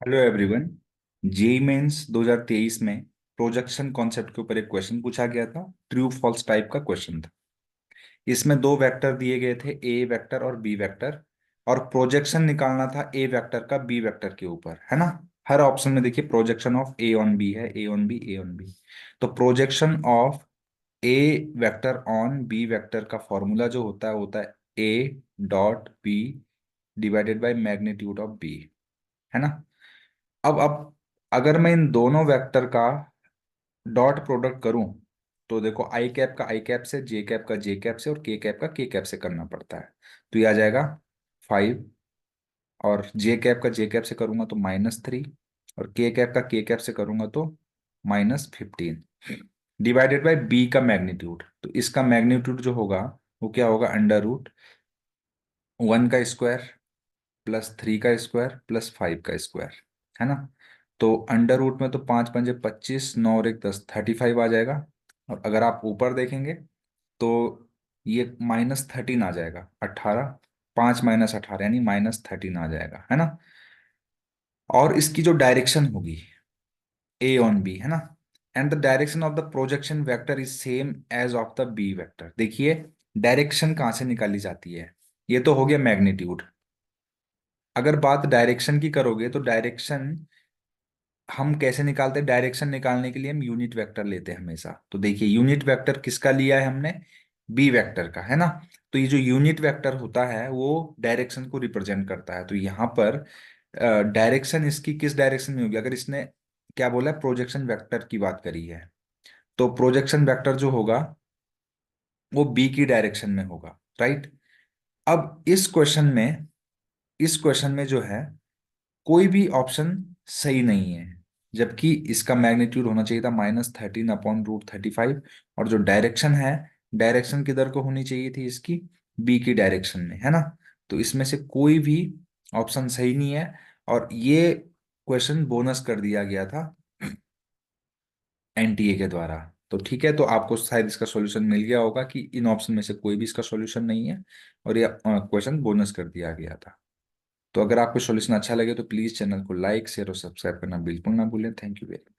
Hello everyone. JEE mains 2023 में projection concept के ऊपर एक क्वेश्चन पूछा गया था। ट्रू फॉल्स टाइप का क्वेश्चन था। इसमें दो वेक्टर दिए गए थे, ए वेक्टर और बी वेक्टर, और प्रोजेक्शन निकालना था ए वेक्टर का बी वेक्टर के ऊपर, है ना। हर ऑप्शन में देखिए projection of A on B है, A on B, A on B. तो projection of A vector on B vector का फॉर्मूला जो होता है होता है A dot B divided by magnitude of B, है ना। अब अगर मैं इन दोनों वेक्टर का डॉट प्रोडक्ट करूं तो देखो आई कैप का आई कैप से, जे कैप का जे कैप से और के कैप का के कैप से करना पड़ता है। तो ये आ जाएगा 5, और जे कैप का जे कैप से करूंगा तो -3, और के कैप का के कैप से करूंगा तो -15 डिवाइडेड बाय बी का मैग्नीट्यूड। तो इसका मैग्नीट्यूड जो होगा वो क्या होगा, √1 का स्क्वायर +3 का स्क्वायर +5 का स्क्वायर, है ना। तो अंडर रूट में तो 5×5 = 25, 9 और 1 10, 35 आ जाएगा। और अगर आप ऊपर देखेंगे तो ये -13 आ जाएगा, 18, 5 - 18 यानी -13 आ जाएगा, है ना। और इसकी जो डायरेक्शन होगी ए ऑन बी, है ना, and the direction of the projection vector is same as of the B vector. देखिए डायरेक्शन कहाँ से निकाली जाती है, ये तो हो गया मैग्नीट्यूड। अगर बात डायरेक्शन की करोगे तो डायरेक्शन हम कैसे निकालते हैं, डायरेक्शन निकालने के लिए हम यूनिट वेक्टर लेते हैं हमेशा। तो देखिए यूनिट वेक्टर किसका लिया है हमने, बी वेक्टर का, है ना। तो ये जो यूनिट वेक्टर होता है वो डायरेक्शन को रिप्रेजेंट करता है। तो यहाँ पर डायरेक्शन इसकी किस डायरेक्शन में होगी, अगर इसने क्या बोला है, प्रोजेक्शन वेक्टर की बात करी है, तो प्रोजेक्शन वेक्टर जो होगा वो बी की डायरेक्शन में होगा, राइट। अब इस क्वेश्चन में जो है कोई भी ऑप्शन सही नहीं है, जबकि इसका मैग्नीट्यूड होना चाहिए था -13/√35, और जो डायरेक्शन है, डायरेक्शन किधर को होनी चाहिए थी इसकी, बी की डायरेक्शन में, है ना। तो इसमें से कोई भी ऑप्शन सही नहीं है, और ये क्वेश्चन बोनस कर दिया गया था एनटीए के द्वारा। तो ठीक है, तो आपको शायद इसका सॉल्यूशन मिल गया होगा कि इन ऑप्शन में से कोई भी इसका सॉल्यूशन नहीं है, और ये क्वेश्चन बोनस कर दिया गया था। तो अगर आपको सॉल्यूशन अच्छा लगे तो प्लीज चैनल को लाइक शेयर और सब्सक्राइब करना बिल्कुल ना भूलें। Thank you very much.